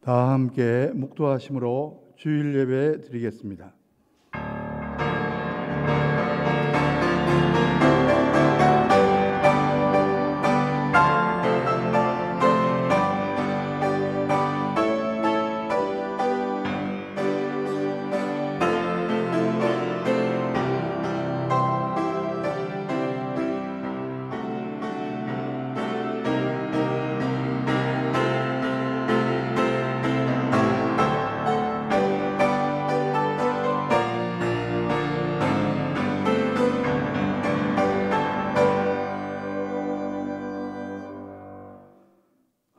다 함께 묵도하심으로 주일 예배 드리겠습니다.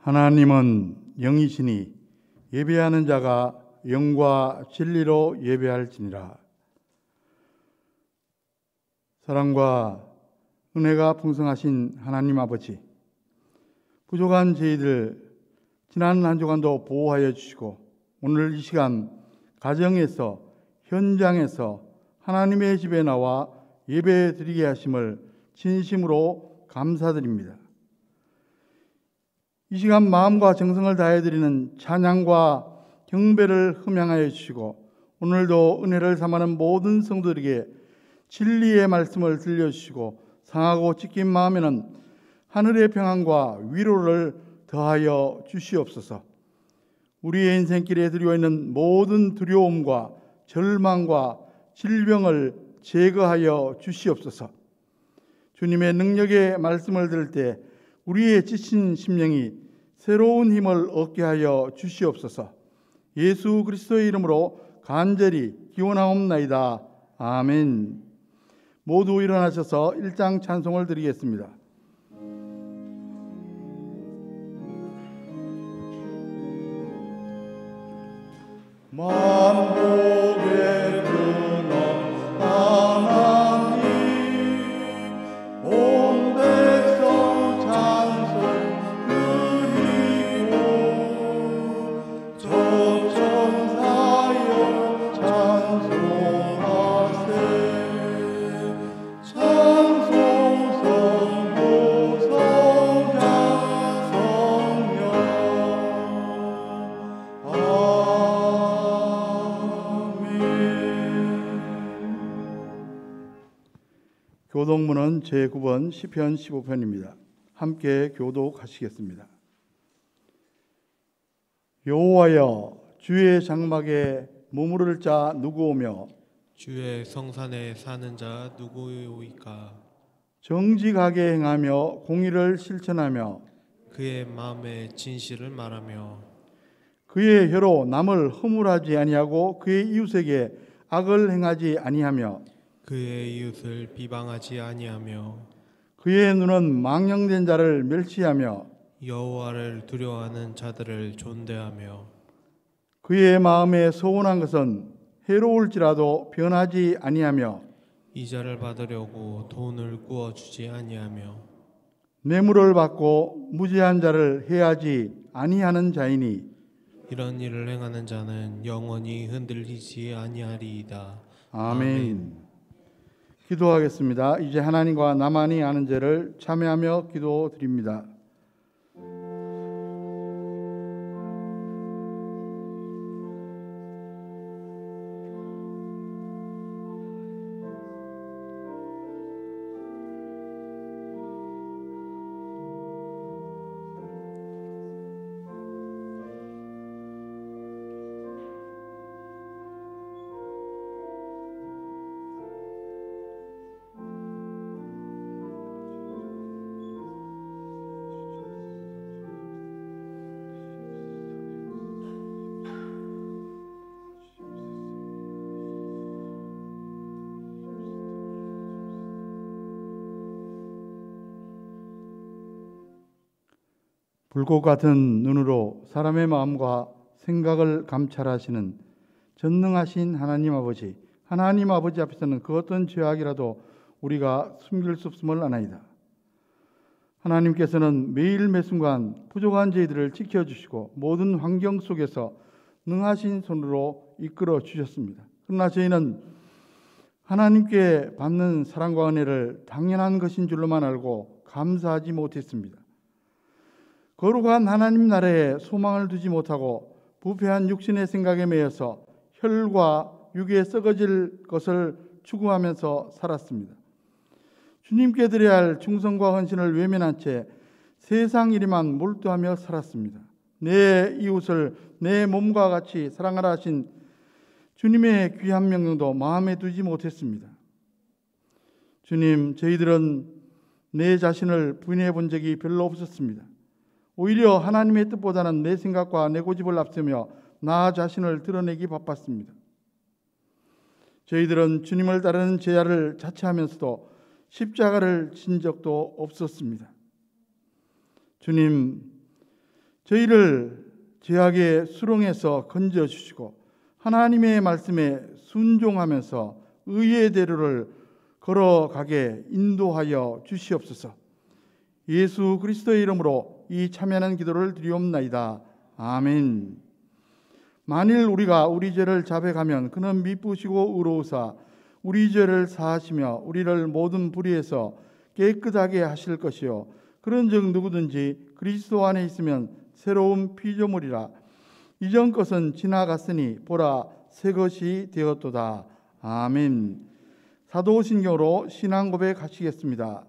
하나님은 영이시니 예배하는 자가 영과 진리로 예배할지니라. 사랑과 은혜가 풍성하신 하나님 아버지, 부족한 저희들 지난 한 주간도 보호하여 주시고 오늘 이 시간 가정에서 현장에서 하나님의 집에 나와 예배 드리게 하심을 진심으로 감사드립니다. 이 시간 마음과 정성을 다해 드리는 찬양과 경배를 흠양하여 주시고 오늘도 은혜를 삼하는 모든 성도들에게 진리의 말씀을 들려주시고 상하고 찢긴 마음에는 하늘의 평안과 위로를 더하여 주시옵소서. 우리의 인생길에 들여와 있는 모든 두려움과 절망과 질병을 제거하여 주시옵소서. 주님의 능력의 말씀을 들을 때 우리의 지친 심령이 새로운 힘을 얻게 하여 주시옵소서. 예수 그리스도의 이름으로 간절히 기원하옵나이다. 아멘. 모두 일어나셔서 1장 찬송을 드리겠습니다. 만복의 근원 하나님, 온 백성 찬송 드리고 저천사여 찬송하세. 찬송 성부 성자 성령. 교독문은 제9번 시편 15편입니다. 함께 교독하시겠습니다. 여호와여, 주의 장막에 머무를 자 누구오며 주의 성산에 사는 자 누구오이까? 정직하게 행하며 공의를 실천하며 그의 마음에 진실을 말하며 그의 혀로 남을 허물하지 아니하고 그의 이웃에게 악을 행하지 아니하며 그의 이웃을 비방하지 아니하며 그의 눈은 망령된 자를 멸시하며 여호와를 두려워하는 자들을 존대하며 그의 마음에 서운한 것은 해로울지라도 변하지 아니하며 이자를 받으려고 돈을 구워주지 아니하며 뇌물을 받고 무죄한 자를 해하지 아니하는 자이니 이런 일을 행하는 자는 영원히 흔들리지 아니하리이다. 아멘. 기도하겠습니다. 이제 하나님과 나만이 아는 죄를 참회하며 기도드립니다. 불꽃 같은 눈으로 사람의 마음과 생각을 감찰하시는 전능하신 하나님 아버지, 하나님 아버지 앞에서는 그 어떤 죄악이라도 우리가 숨길 수 없음을 아나이다. 하나님께서는 매일 매순간 부족한 저희들을 지켜주시고 모든 환경 속에서 능하신 손으로 이끌어 주셨습니다. 그러나 저희는 하나님께 받는 사랑과 은혜를 당연한 것인 줄로만 알고 감사하지 못했습니다. 거룩한 하나님 나라에 소망을 두지 못하고 부패한 육신의 생각에 매여서 혈과 육에 썩어질 것을 추구하면서 살았습니다. 주님께 드려야 할 충성과 헌신을 외면한 채 세상 일에만 몰두하며 살았습니다. 내 이웃을 내 몸과 같이 사랑하라 하신 주님의 귀한 명령도 마음에 두지 못했습니다. 주님, 저희들은 내 자신을 부인해 본 적이 별로 없었습니다. 오히려 하나님의 뜻보다는 내 생각과 내 고집을 앞세우며 나 자신을 드러내기 바빴습니다. 저희들은 주님을 따르는 제자를 자처하면서도 십자가를 진 적도 없었습니다. 주님, 저희를 죄악의 수렁에서 건져주시고 하나님의 말씀에 순종하면서 의의 대로를 걸어가게 인도하여 주시옵소서. 예수 그리스도의 이름으로 이 참여하는 기도를 드리옵나이다. 아멘. 만일 우리가 우리 죄를 자백하면 그는 미쁘시고 의로우사 우리 죄를 사하시며 우리를 모든 불의에서 깨끗하게 하실 것이요 그런즉 누구든지 그리스도 안에 있으면 새로운 피조물이라 이전 것은 지나갔으니 보라 새 것이 되었도다. 아멘. 사도신경으로 신앙 고백하시겠습니다.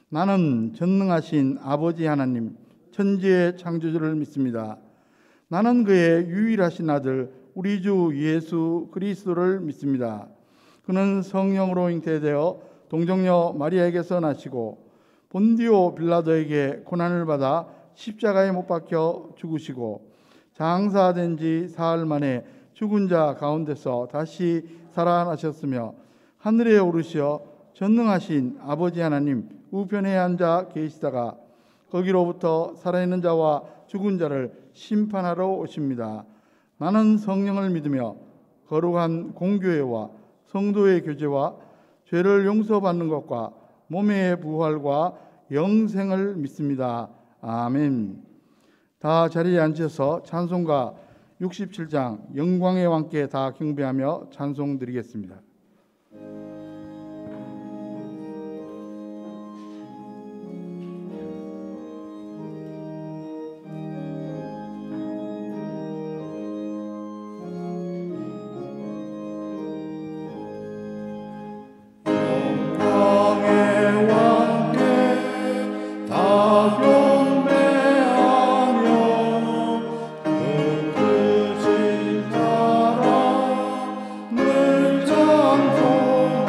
나는 전능하신 아버지 하나님 천지의 창조주를 믿습니다. 나는 그의 유일하신 아들 우리 주 예수 그리스도를 믿습니다. 그는 성령으로 잉태되어 동정녀 마리아에게서 나시고 본디오 빌라도에게 고난을 받아 십자가에 못 박혀 죽으시고 장사된 지 사흘 만에 죽은 자 가운데서 다시 살아나셨으며 하늘에 오르시어 전능하신 아버지 하나님 우편에 앉아 계시다가 거기로부터 살아있는 자와 죽은 자를 심판하러 오십니다. 나는 성령을 믿으며 거룩한 공교회와 성도의 교제와 죄를 용서받는 것과 몸의 부활과 영생을 믿습니다. 아멘. 다 자리에 앉으셔서 찬송가 67장 영광의 왕께 다 경배하며 찬송 드리겠습니다. 늘 찬송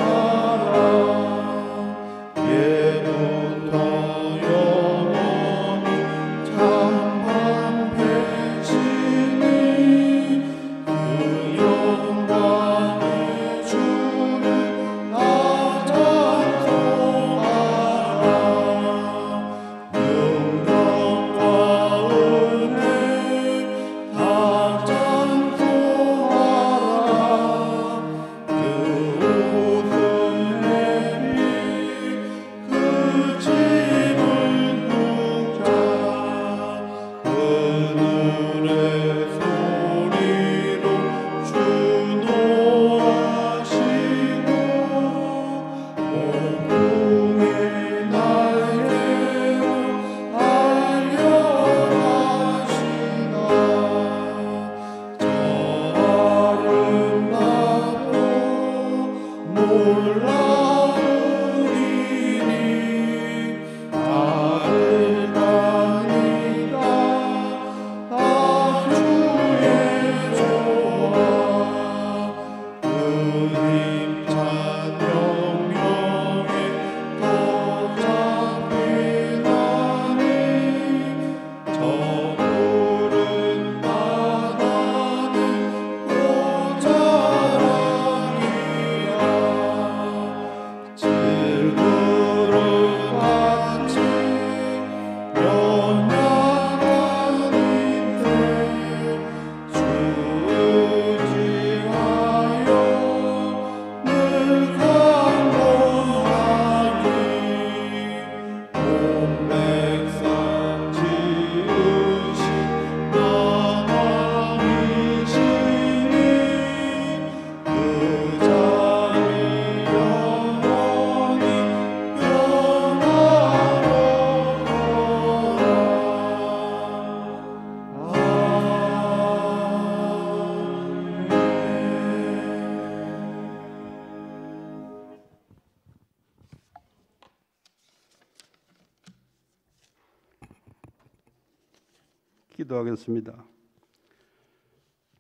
기도하겠습니다.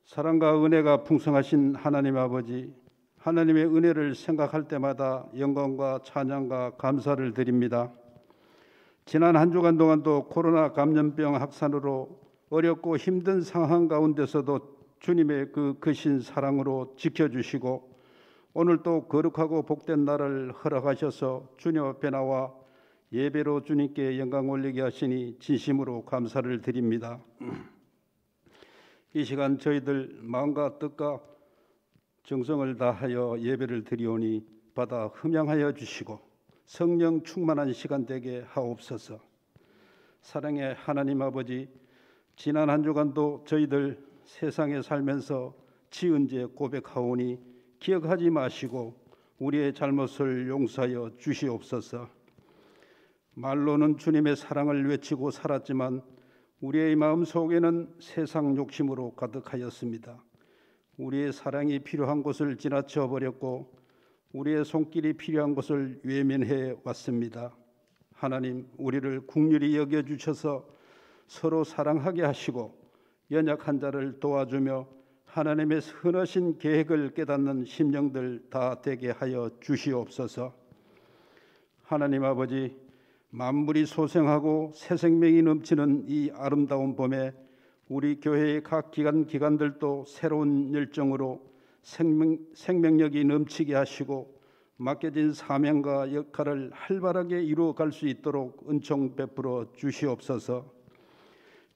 사랑과 은혜가 풍성하신 하나님 아버지, 하나님의 은혜를 생각할 때마다 영광과 찬양과 감사를 드립니다. 지난 한 주간 동안도 코로나 감염병 확산으로 어렵고 힘든 상황 가운데서도 주님의 그 크신 사랑으로 지켜주시고 오늘 또 거룩하고 복된 날을 허락하셔서 주님 앞에 나와 예배로 주님께 영광 올리게 하시니 진심으로 감사를 드립니다. 이 시간 저희들 마음과 뜻과 정성을 다하여 예배를 드리오니 받아 흠양하여 주시고 성령 충만한 시간 되게 하옵소서. 사랑의 하나님 아버지, 지난 한 주간도 저희들 세상에 살면서 지은 죄 고백하오니 기억하지 마시고 우리의 잘못을 용서하여 주시옵소서. 말로는 주님의 사랑을 외치고 살았지만 우리의 마음속에는 세상 욕심으로 가득하였습니다. 우리의 사랑이 필요한 곳을 지나쳐 버렸고 우리의 손길이 필요한 곳을 외면해 왔습니다. 하나님, 우리를 긍휼히 여겨주셔서 서로 사랑하게 하시고 연약한 자를 도와주며 하나님의 선하신 계획을 깨닫는 심령들 다 되게 하여 주시옵소서. 하나님 아버지, 만물이 소생하고 새 생명이 넘치는 이 아름다운 봄에 우리 교회의 각 기관들도 새로운 열정으로 생명력이 넘치게 하시고 맡겨진 사명과 역할을 활발하게 이루어갈 수 있도록 은총 베풀어 주시옵소서.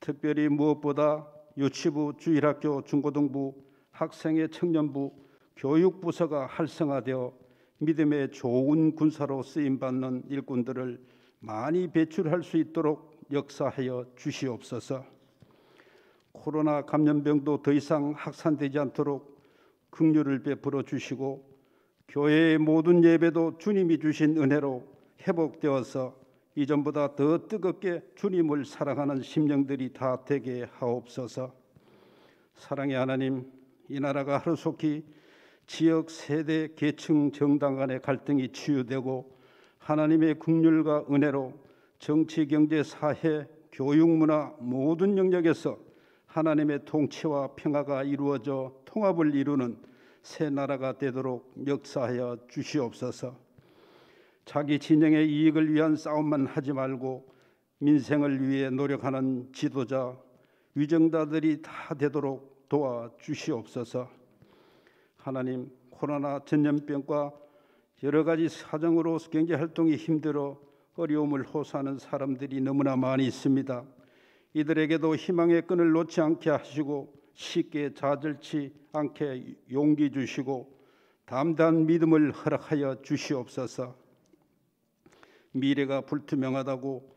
특별히 무엇보다 유치부, 주일학교, 중고등부, 학생회, 청년부, 교육부서가 활성화되어 믿음의 좋은 군사로 쓰임받는 일꾼들을 많이 배출할 수 있도록 역사하여 주시옵소서. 코로나 감염병도 더 이상 확산되지 않도록 긍휼을 베풀어 주시고 교회의 모든 예배도 주님이 주신 은혜로 회복되어서 이전보다 더 뜨겁게 주님을 사랑하는 심령들이 다 되게 하옵소서. 사랑의 하나님, 이 나라가 하루속히 지역, 세대, 계층, 정당 간의 갈등이 치유되고 하나님의 긍휼과 은혜로 정치, 경제, 사회, 교육, 문화 모든 영역에서 하나님의 통치와 평화가 이루어져 통합을 이루는 새 나라가 되도록 역사하여 주시옵소서. 자기 진영의 이익을 위한 싸움만 하지 말고 민생을 위해 노력하는 지도자, 위정자들이 다 되도록 도와주시옵소서. 하나님, 코로나 전염병과 여러 가지 사정으로 경제활동이 힘들어 어려움을 호소하는 사람들이 너무나 많이 있습니다. 이들에게도 희망의 끈을 놓지 않게 하시고 쉽게 좌절치 않게 용기 주시고 담대한 믿음을 허락하여 주시옵소서. 미래가 불투명하다고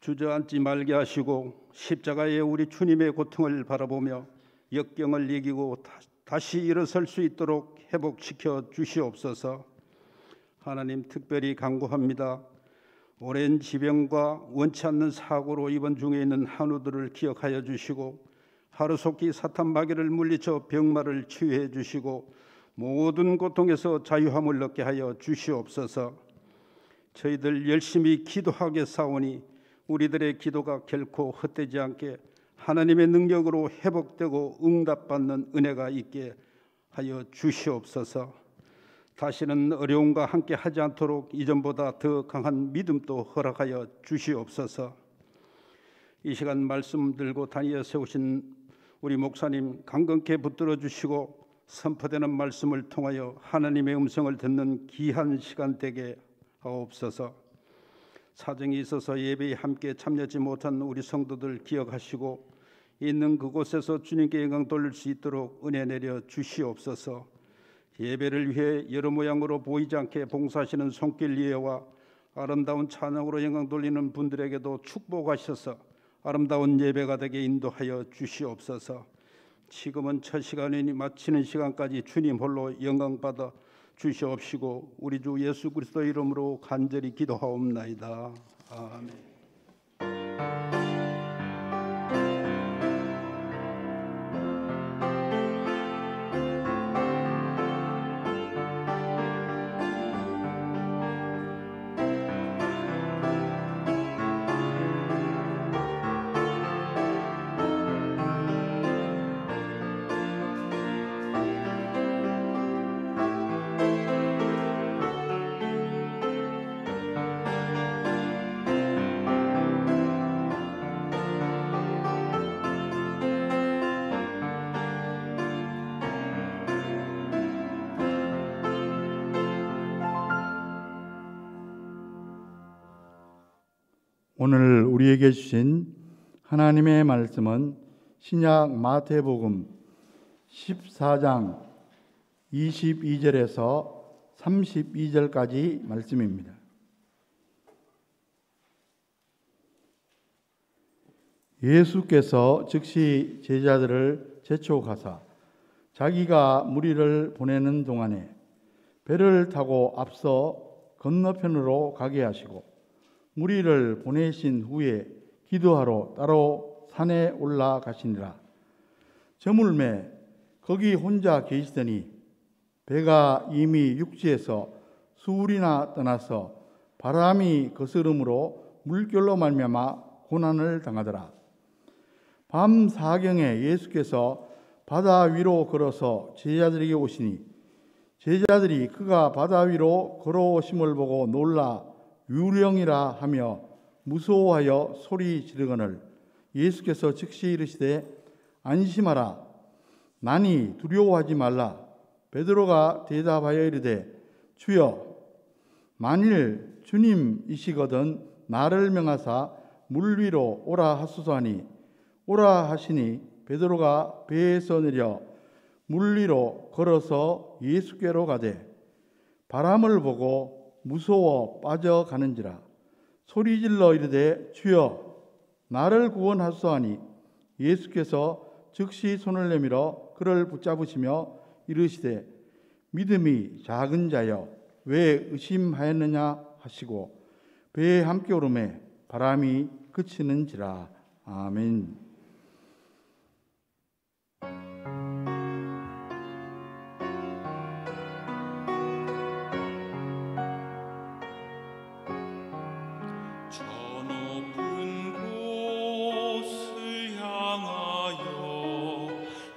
주저앉지 말게 하시고 십자가의 우리 주님의 고통을 바라보며 역경을 이기고 다시 일어설 수 있도록 회복시켜 주시옵소서. 하나님, 특별히 간구합니다. 오랜 지병과 원치 않는 사고로 입원 중에 있는 한우들을 기억하여 주시고 하루속히 사탄 마귀를 물리쳐 병마를 치유해 주시고 모든 고통에서 자유함을 얻게 하여 주시옵소서. 저희들 열심히 기도하겠사오니 우리들의 기도가 결코 헛되지 않게 하나님의 능력으로 회복되고 응답받는 은혜가 있게 하여 주시옵소서. 다시는 어려움과 함께 하지 않도록 이전보다 더 강한 믿음도 허락하여 주시옵소서. 이 시간 말씀 들고 다니어 세우신 우리 목사님 강건케 붙들어 주시고 선포되는 말씀을 통하여 하나님의 음성을 듣는 귀한 시간 되게 하옵소서. 사정이 있어서 예배에 함께 참여하지 못한 우리 성도들 기억하시고 있는 그곳에서 주님께 영광 돌릴 수 있도록 은혜 내려 주시옵소서. 예배를 위해 여러 모양으로 보이지 않게 봉사하시는 손길 이해와 아름다운 찬양으로 영광 돌리는 분들에게도 축복하셔서 아름다운 예배가 되게 인도하여 주시옵소서. 지금은 첫 시간이니 마치는 시간까지 주님 홀로 영광 받아 주시옵시고 우리 주 예수 그리스도 이름으로 간절히 기도하옵나이다. 아멘. 오늘 우리에게 주신 하나님의 말씀은 신약 마태복음 14장 22절에서 32절까지 말씀입니다. 예수께서 즉시 제자들을 재촉하사 자기가 무리를 보내는 동안에 배를 타고 앞서 건너편으로 가게 하시고 무리를 보내신 후에 기도하러 따로 산에 올라가시니라. 저물매 거기 혼자 계시더니 배가 이미 육지에서 수울이나 떠나서 바람이 거스름으로 물결로 말미암아 고난을 당하더라. 밤 사경에 예수께서 바다 위로 걸어서 제자들에게 오시니 제자들이 그가 바다 위로 걸어오심을 보고 놀라 유령이라 하며 무서워하여 소리 지르거늘 예수께서 즉시 이르시되 안심하라 나니 두려워하지 말라. 베드로가 대답하여 이르되 주여 만일 주님이시거든 나를 명하사 물 위로 오라 하소서 하니 오라 하시니 베드로가 배에서 내려 물 위로 걸어서 예수께로 가되 바람을 보고 무서워 빠져가는지라 소리질러 이르되 주여 나를 구원하소서 하니 예수께서 즉시 손을 내밀어 그를 붙잡으시며 이르시되 믿음이 작은 자여 왜 의심하였느냐 하시고 배에 함께 오르매 바람이 그치는지라. 아멘.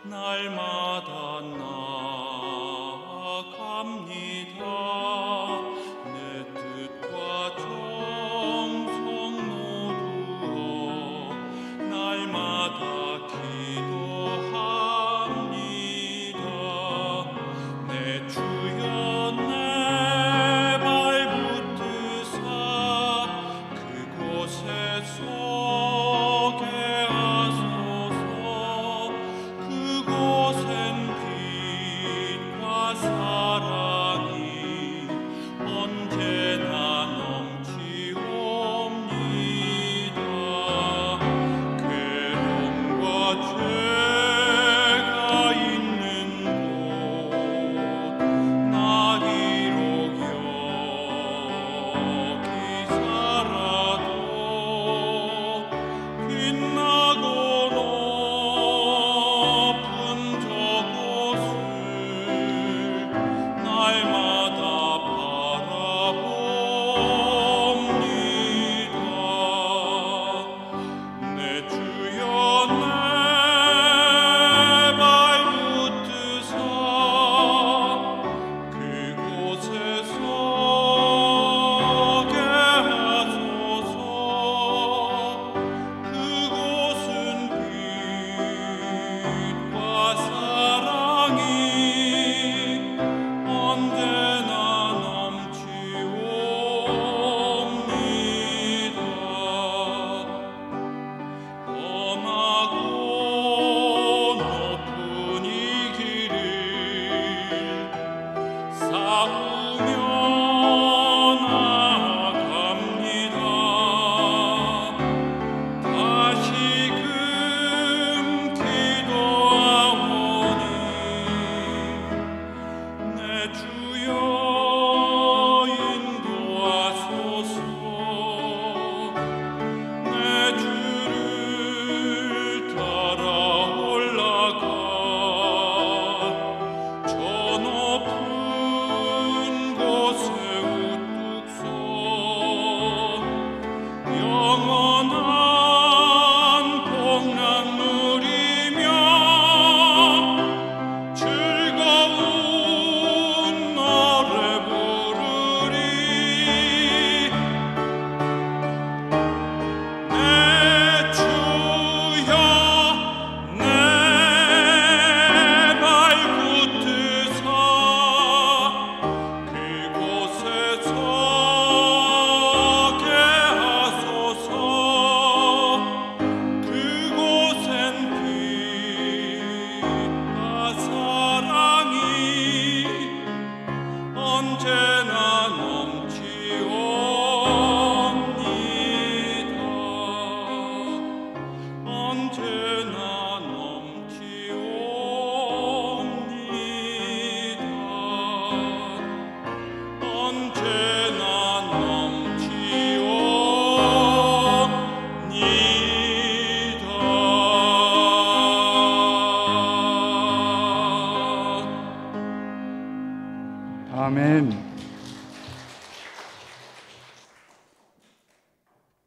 날마다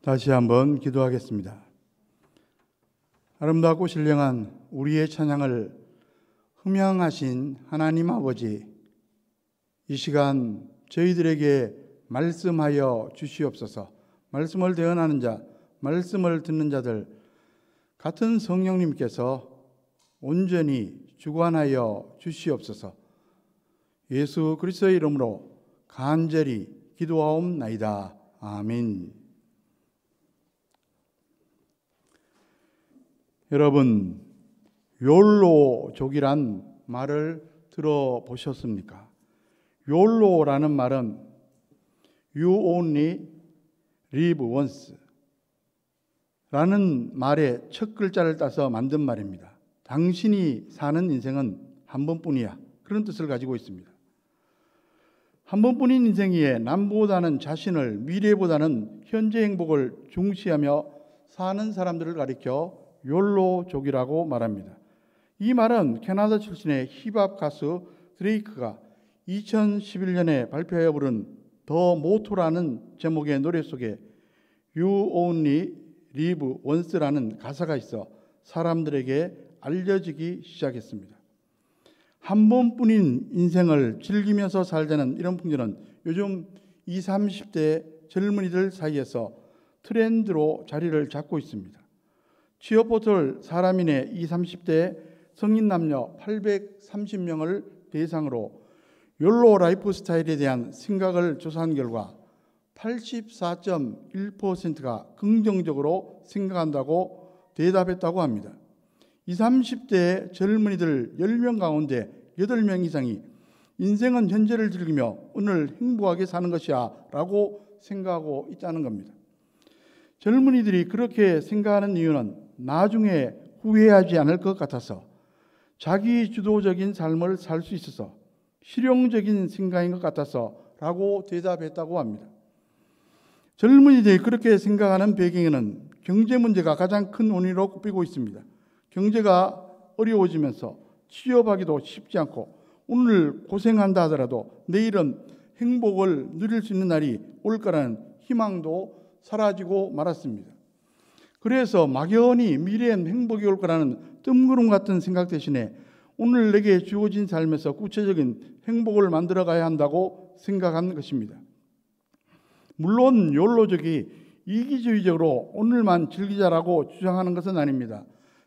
다시 한번 기도하겠습니다. 아름답고 신령한 우리의 찬양을 흠양하신 하나님 아버지, 이 시간 저희들에게 말씀하여 주시옵소서. 말씀을 대언하는 자, 말씀을 듣는 자들, 같은 성령님께서 온전히 주관하여 주시옵소서. 예수 그리스도의 이름으로 간절히 기도하옵나이다. 아멘. 여러분, 욜로족이란 말을 들어보셨습니까? 욜로라는 말은 You only live once 라는 말의 첫 글자를 따서 만든 말입니다. 당신이 사는 인생은 한 번뿐이야. 그런 뜻을 가지고 있습니다. 한 번뿐인 인생이에 남보다는 자신을, 미래보다는 현재 행복을 중시하며 사는 사람들을 가리켜 욜로족이라고 말합니다. 이 말은 캐나다 출신의 힙합 가수 드레이크가 2011년에 발표하여 부른 더 모토라는 제목의 노래 속에 You only live once라는 가사가 있어 사람들에게 알려지기 시작했습니다. 한 번뿐인 인생을 즐기면서 살자는 이런 풍조는 요즘 20, 30대 젊은이들 사이에서 트렌드로 자리를 잡고 있습니다. 취업 포털 사람인의 20, 30대 성인 남녀 830명을 대상으로 욜로 라이프 스타일에 대한 생각을 조사한 결과 84.1%가 긍정적으로 생각한다고 대답했다고 합니다. 20, 30대 젊은이들 10명 가운데 8명 이상이 인생은 현재를 즐기며 오늘 행복하게 사는 것이야 라고 생각하고 있다는 겁니다. 젊은이들이 그렇게 생각하는 이유는 나중에 후회하지 않을 것 같아서, 자기 주도적인 삶을 살 수 있어서, 실용적인 생각인 것 같아서 라고 대답했다고 합니다. 젊은이들이 그렇게 생각하는 배경에는 경제 문제가 가장 큰 원인으로 꼽히고 있습니다. 경제가 어려워지면서 취업하기도 쉽지 않고 오늘 고생한다 하더라도 내일은 행복을 누릴 수 있는 날이 올 거라는 희망도 사라지고 말았습니다. 그래서 막연히 미래엔 행복이 올 거라는 뜬구름 같은 생각 대신에 오늘 내게 주어진 삶에서 구체적인 행복을 만들어 가야 한다고 생각한 것입니다. 물론 욜로족이 이기주의적으로 오늘만 즐기자라고 주장하는 것은 아닙니다.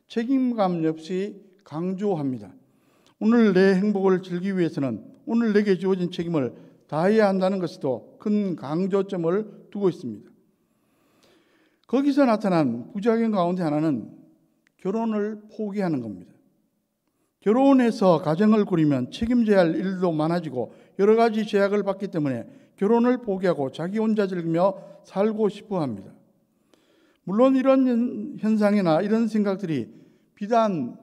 책임감 없이 강조합니다. 오늘 내 행복을 즐기기 위해서는 오늘 내게 주어진 책임을 다해야 한다는 것에도 큰 강조점을 두고 있습니다. 거기서 나타난 부작용 가운데 하나는 결혼을 포기하는 겁니다. 결혼해서 가정을 꾸리면 책임져야 할 일도 많아지고 여러 가지 제약을 받기 때문에 결혼을 포기하고 자기 혼자 즐기며 살고 싶어 합니다. 물론 이런 현상이나 이런 생각들이 비단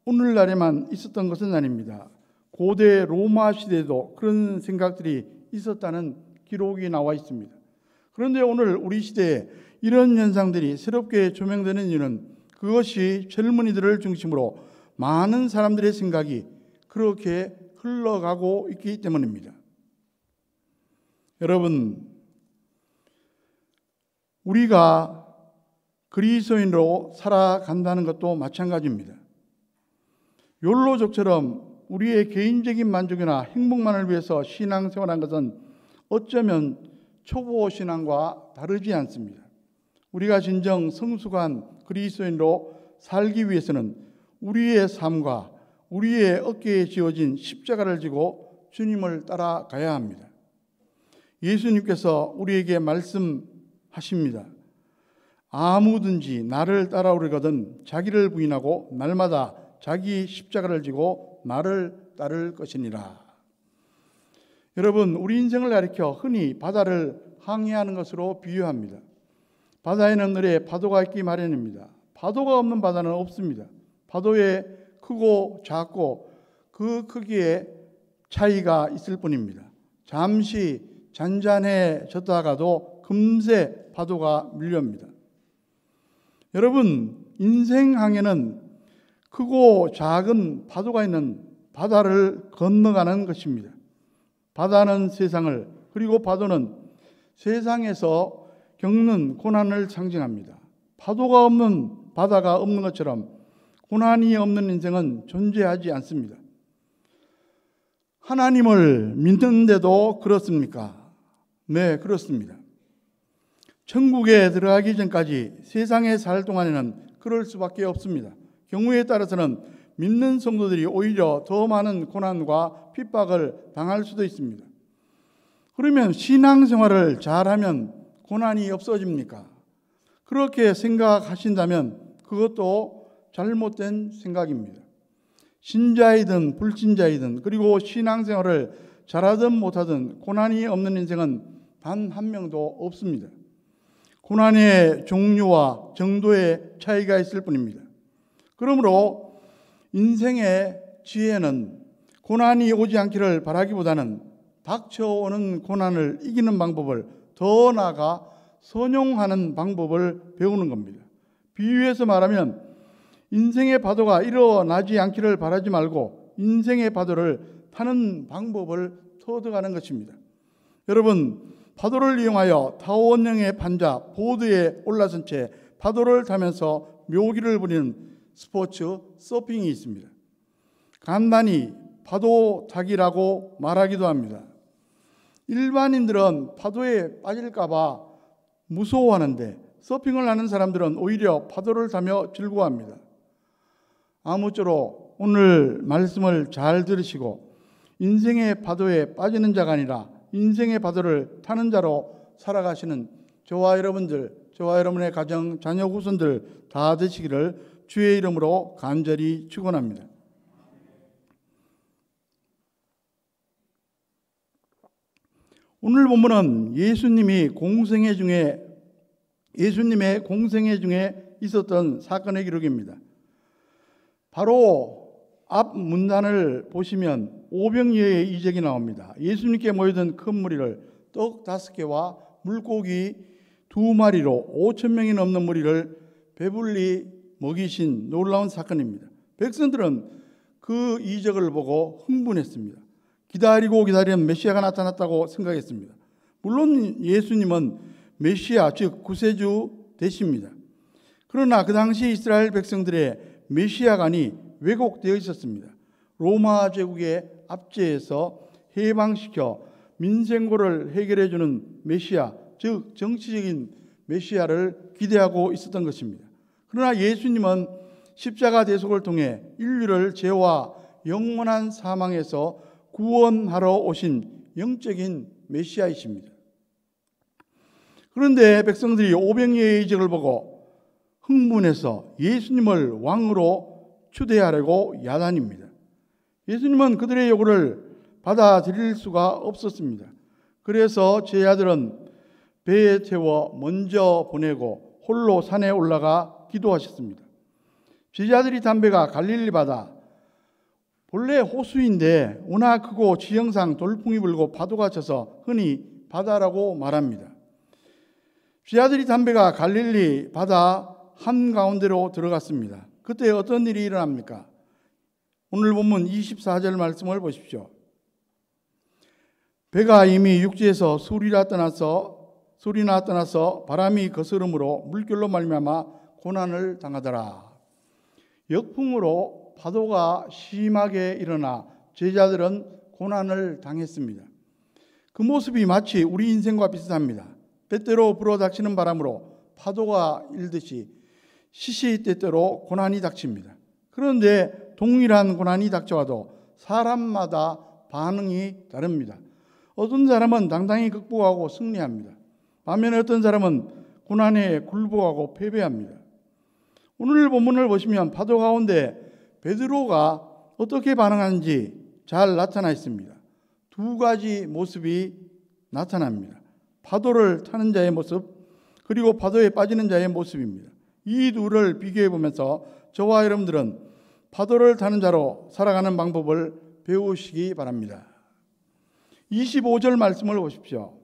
오늘날에만 있었던 것은 아닙니다. 고대 로마 시대에도 그런 생각들이 있었다는 기록이 나와 있습니다. 그런데 오늘 우리 시대에 이런 현상들이 새롭게 조명되는 이유는 그것이 젊은이들을 중심으로 많은 사람들의 생각이 그렇게 흘러가고 있기 때문입니다. 여러분, 우리가 그리스도인으로 살아간다는 것도 마찬가지입니다. 욜로족처럼 우리의 개인적인 만족이나 행복만을 위해서 신앙생활한 것은 어쩌면 초보 신앙과 다르지 않습니다. 우리가 진정 성숙한 그리스도인으로 살기 위해서는 우리의 삶과 우리의 어깨에 지어진 십자가를 지고 주님을 따라가야 합니다. 예수님께서 우리에게 말씀하십니다. 아무든지 나를 따라오려거든 자기를 부인하고 날마다 자기 십자가를 지고 나를 따를 것이니라. 여러분, 우리 인생을 가리켜 흔히 바다를 항해하는 것으로 비유합니다. 바다에는 늘에 파도가 있기 마련입니다. 파도가 없는 바다는 없습니다. 파도에 크고 작고 그 크기에 차이가 있을 뿐입니다. 잠시 잔잔해졌다가도 금세 파도가 밀려옵니다. 여러분, 인생 항해는 크고 작은 파도가 있는 바다를 건너가는 것입니다. 바다는 세상을, 그리고 파도는 세상에서 겪는 고난을 상징합니다. 파도가 없는 바다가 없는 것처럼 고난이 없는 인생은 존재하지 않습니다. 하나님을 믿는데도 그렇습니까? 네, 그렇습니다. 천국에 들어가기 전까지 세상에 살 동안에는 그럴 수밖에 없습니다. 경우에 따라서는 믿는 성도들이 오히려 더 많은 고난과 핍박을 당할 수도 있습니다. 그러면 신앙생활을 잘하면 고난이 없어집니까? 그렇게 생각하신다면 그것도 잘못된 생각입니다. 신자이든 불신자이든 그리고 신앙생활을 잘하든 못하든 고난이 없는 인생은 단 한 명도 없습니다. 고난의 종류와 정도의 차이가 있을 뿐입니다. 그러므로 인생의 지혜는 고난이 오지 않기를 바라기보다는 닥쳐오는 고난을 이기는 방법을, 더 나아가 선용하는 방법을 배우는 겁니다. 비유해서 말하면 인생의 파도가 일어나지 않기를 바라지 말고 인생의 파도를 타는 방법을 터득하는 것입니다. 여러분, 파도를 이용하여 타원형의 판자 보드에 올라선 채 파도를 타면서 묘기를 부리는 스포츠 서핑이 있습니다. 간단히 파도 타기라고 말하기도 합니다. 일반인들은 파도에 빠질까 봐 무서워하는데 서핑을 하는 사람들은 오히려 파도를 타며 즐거워합니다. 아무쪼록 오늘 말씀을 잘 들으시고 인생의 파도에 빠지는 자가 아니라 인생의 파도를 타는 자로 살아가시는 저와 여러분들, 저와 여러분의 가정, 자녀, 후손들 다 되시기를 주의 이름으로 간절히 축원합니다. 오늘 본문은 예수님의 공생애 중에 있었던 사건의 기록입니다. 바로 앞 문단을 보시면 오병이어의 이적이 나옵니다. 예수님께 모여든 큰 무리를 떡 5개와 물고기 2마리로 5,000명이 넘는 무리를 배불리 먹이신 놀라운 사건입니다. 백성들은 그 이적을 보고 흥분했습니다. 기다리고 기다리는 메시아가 나타났다고 생각했습니다. 물론 예수님은 메시아, 즉 구세주 되십니다. 그러나 그 당시 이스라엘 백성들의 메시아관이 왜곡되어 있었습니다. 로마 제국의 압제에서 해방시켜 민생고를 해결해 주는 메시아, 즉 정치적인 메시아를 기대하고 있었던 것입니다. 그러나 예수님은 십자가 대속을 통해 인류를 죄와 영원한 사망에서 구원하러 오신 영적인 메시아이십니다. 그런데 백성들이 오병이어의 이적을 보고 흥분해서 예수님을 왕으로 추대하려고 야단입니다. 예수님은 그들의 요구를 받아들일 수가 없었습니다. 그래서 제자들은 배에 태워 먼저 보내고 홀로 산에 올라가 기도하셨습니다. 제자들이 단 배가 갈릴리 바다, 본래 호수인데 워낙 크고 지형상 돌풍이 불고 파도가 쳐서 흔히 바다라고 말합니다. 제자들이 탄 배가 갈릴리 바다 한가운데로 들어갔습니다. 그때 어떤 일이 일어납니까? 오늘 본문 24절 말씀을 보십시오. 배가 이미 육지에서 소리나 떠나서 바람이 거스름으로 물결로 말미암아 고난을 당하더라. 역풍으로 파도가 심하게 일어나 제자들은 고난을 당했습니다. 그 모습이 마치 우리 인생과 비슷합니다. 때때로 불어닥치는 바람으로 파도가 일듯이 시시때때로 고난이 닥칩니다. 그런데 동일한 고난이 닥쳐와도 사람마다 반응이 다릅니다. 어떤 사람은 당당히 극복하고 승리합니다. 반면에 어떤 사람은 고난에 굴복하고 패배합니다. 오늘 본문을 보시면 파도 가운데 베드로가 어떻게 반응하는지 잘 나타나 있습니다. 두 가지 모습이 나타납니다. 파도를 타는 자의 모습, 그리고 파도에 빠지는 자의 모습입니다. 이 둘을 비교해 보면서 저와 여러분들은 파도를 타는 자로 살아가는 방법을 배우시기 바랍니다. 25절 말씀을 보십시오.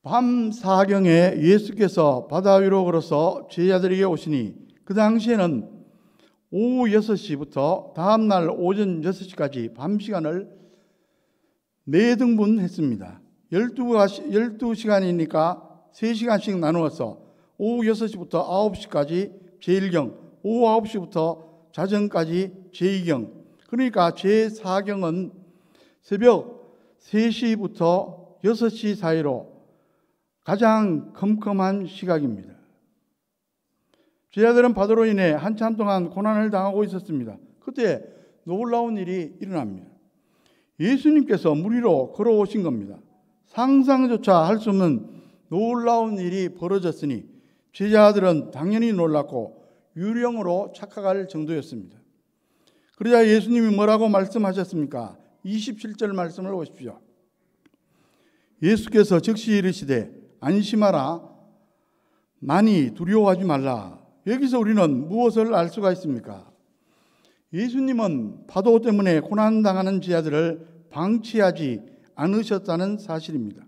밤 사경에 예수께서 바다 위로 걸어서 제자들에게 오시니 그 당시에는 오후 6시부터 다음날 오전 6시까지 밤 시간을 4등분 했습니다. 12시간이니까 3시간씩 나누어서 오후 6시부터 9시까지 제1경, 오후 9시부터 자정까지 제2경, 그러니까 제4경은 새벽 3시부터 6시 사이로 가장 컴컴한 시각입니다. 제자들은 바다로 인해 한참 동안 고난을 당하고 있었습니다. 그때 놀라운 일이 일어납니다. 예수님께서 물 위로 걸어오신 겁니다. 상상조차 할 수 없는 놀라운 일이 벌어졌으니 제자들은 당연히 놀랐고 유령으로 착각할 정도였습니다. 그러자 예수님이 뭐라고 말씀하셨습니까? 27절 말씀을 보십시오. 예수께서 즉시 이르시되 안심하라, 많이 두려워하지 말라. 여기서 우리는 무엇을 알 수가 있습니까? 예수님은 파도 때문에 고난당하는 제자들을 방치하지 않으셨다는 사실입니다.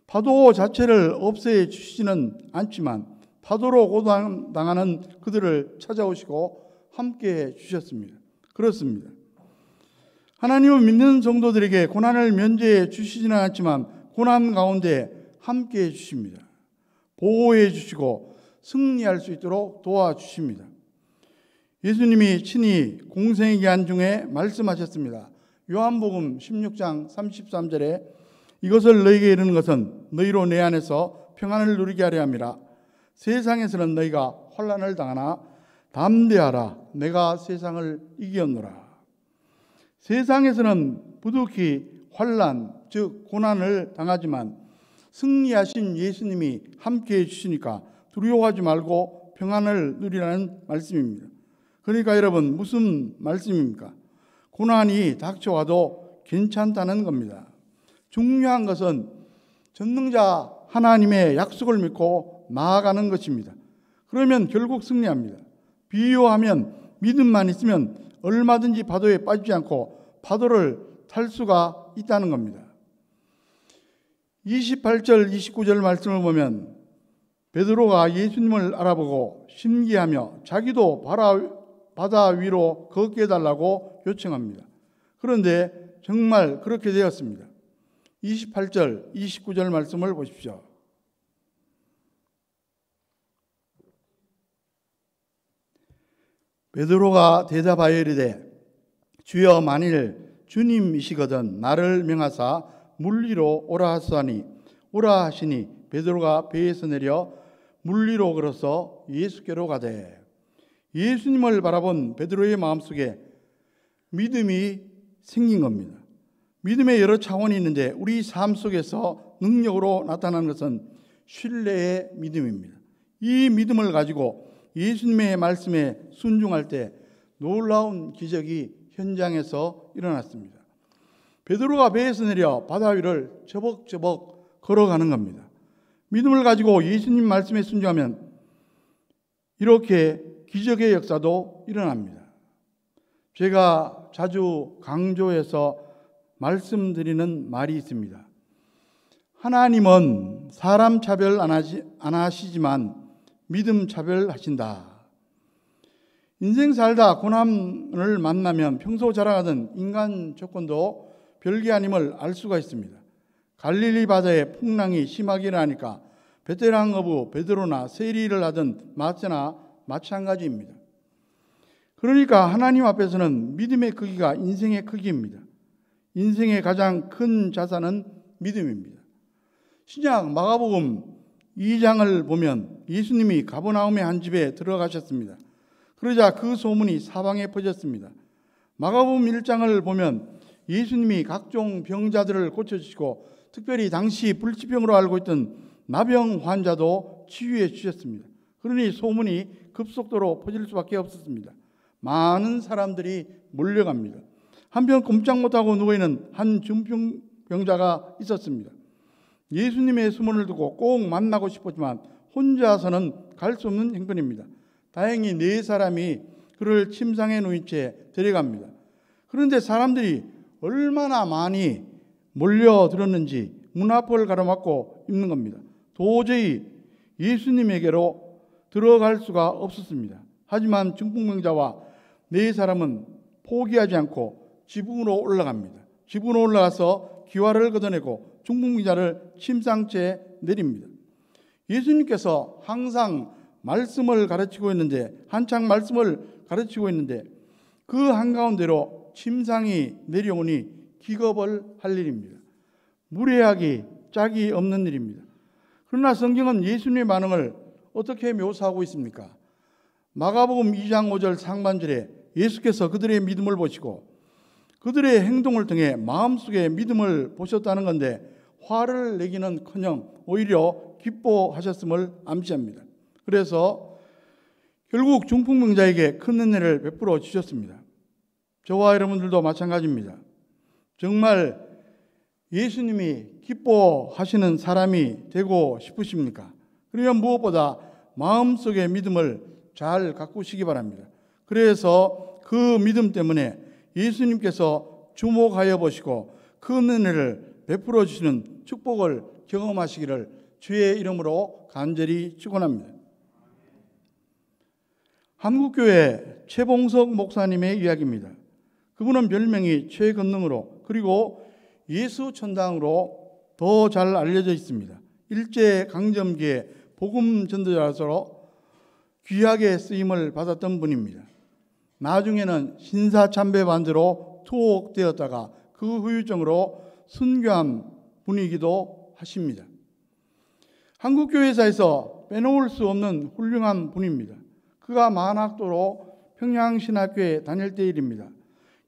파도 자체를 없애 주시지는 않지만 파도로 고난당하는 그들을 찾아오시고 함께해 주셨습니다. 그렇습니다. 하나님은 믿는 성도들에게 고난을 면제해 주시지는 않지만 고난 가운데 함께해 주십니다. 보호해 주시고 승리할 수 있도록 도와주십니다. 예수님이 친히 공생의 기한 중에 말씀하셨습니다. 요한복음 16장 33절에 이것을 너희에게 이르는 것은 너희로 내 안에서 평안을 누리게 하려 함이라. 세상에서는 너희가 환난을 당하나 담대하라, 내가 세상을 이기었노라. 세상에서는 부득이 환난, 즉 고난을 당하지만 승리하신 예수님이 함께해 주시니까 두려워하지 말고 평안을 누리라는 말씀입니다. 그러니까 여러분, 무슨 말씀입니까? 고난이 닥쳐와도 괜찮다는 겁니다. 중요한 것은 전능자 하나님의 약속을 믿고 나아가는 것입니다. 그러면 결국 승리합니다. 비유하면 믿음만 있으면 얼마든지 파도에 빠지지 않고 파도를 탈 수가 있다는 겁니다. 28절, 29절 말씀을 보면 베드로가 예수님을 알아보고 신기하며 자기도 바다 위로 걷게 해달라고 요청합니다. 그런데 정말 그렇게 되었습니다. 28절, 29절 말씀을 보십시오. 베드로가 대답하여 이르되 주여, 만일 주님이시거든 나를 명하사 물 위로 오라 하소하니 오라 하시니 베드로가 배에서 내려 물 위로 걸어서 예수께로 가되, 예수님을 바라본 베드로의 마음속에 믿음이 생긴 겁니다. 믿음의 여러 차원이 있는데 우리 삶 속에서 능력으로 나타나는 것은 신뢰의 믿음입니다. 이 믿음을 가지고 예수님의 말씀에 순종할 때 놀라운 기적이 현장에서 일어났습니다. 베드로가 배에서 내려 바다 위를 저벅저벅 걸어가는 겁니다. 믿음을 가지고 예수님 말씀에 순종하면 이렇게 기적의 역사도 일어납니다. 제가 자주 강조해서 말씀드리는 말이 있습니다. 하나님은 사람 차별 안 하시지만 믿음 차별하신다. 인생 살다 고난을 만나면 평소 자랑하던 인간 조건도 별게 아님을 알 수가 있습니다. 갈릴리 바다의 풍랑이 심하게 일어나니까 베테랑 어부 베드로나 세리를 하던 마태나 마찬가지입니다. 그러니까 하나님 앞에서는 믿음의 크기가 인생의 크기입니다. 인생의 가장 큰 자산은 믿음입니다. 신약 마가복음 2장을 보면 예수님이 가버나움의 한 집에 들어가셨습니다. 그러자 그 소문이 사방에 퍼졌습니다. 마가복음 1장을 보면 예수님이 각종 병자들을 고쳐주시고 특별히 당시 불치병으로 알고 있던 나병 환자도 치유해 주셨습니다. 그러니 소문이 급속도로 퍼질 수밖에 없었습니다. 많은 사람들이 몰려갑니다. 한편 꼼짝 못하고 누워있는 한 중풍병자가 있었습니다. 예수님의 소문을 듣고 꼭 만나고 싶었지만 혼자서는 갈 수 없는 형편입니다. 다행히 4사람이 그를 침상에 누인 채 데려갑니다. 그런데 사람들이 얼마나 많이 몰려들었는지 문 앞을 가로막고 있는 겁니다. 도저히 예수님에게로 들어갈 수가 없었습니다. 하지만 중풍병자와 4사람은 포기하지 않고 지붕으로 올라갑니다. 지붕으로 올라가서 기와를 걷어내고 중풍병자를 침상째에 내립니다. 예수님께서 항상 말씀을 가르치고 있는데, 한창 말씀을 가르치고 있는데 그 한가운데로 침상이 내려오니 기겁을 할 일입니다. 무례하기 짝이 없는 일입니다. 그러나 성경은 예수님의 반응을 어떻게 묘사하고 있습니까? 마가복음 2장 5절 상반절에 예수께서 그들의 믿음을 보시고 그들의 행동을 통해 마음속에 믿음을 보셨다는 건데, 화를 내기는커녕 오히려 기뻐하셨음을 암시합니다. 그래서 결국 중풍병자에게 큰 은혜를 베풀어 주셨습니다. 저와 여러분들도 마찬가지입니다. 정말 예수님이 기뻐하시는 사람이 되고 싶으십니까? 그러면 무엇보다 마음속의 믿음을 잘 가꾸시기 바랍니다. 그래서 그 믿음 때문에 예수님께서 주목하여 보시고 큰 은혜를 베풀어 주시는 축복을 경험하시기를 주의 이름으로 간절히 축원합니다. 한국교회 최봉석 목사님의 이야기입니다. 그분은 별명이 최건능으로, 그리고 예수천당으로 더 잘 알려져 있습니다. 일제강점기에 복음 전도자로 귀하게 쓰임을 받았던 분입니다. 나중에는 신사참배반대로 투옥되었다가 그 후유증으로 순교한 분이기도 하십니다. 한국교회사에서 빼놓을 수 없는 훌륭한 분입니다. 그가 만학도로 평양신학교에 다닐 때 일입니다.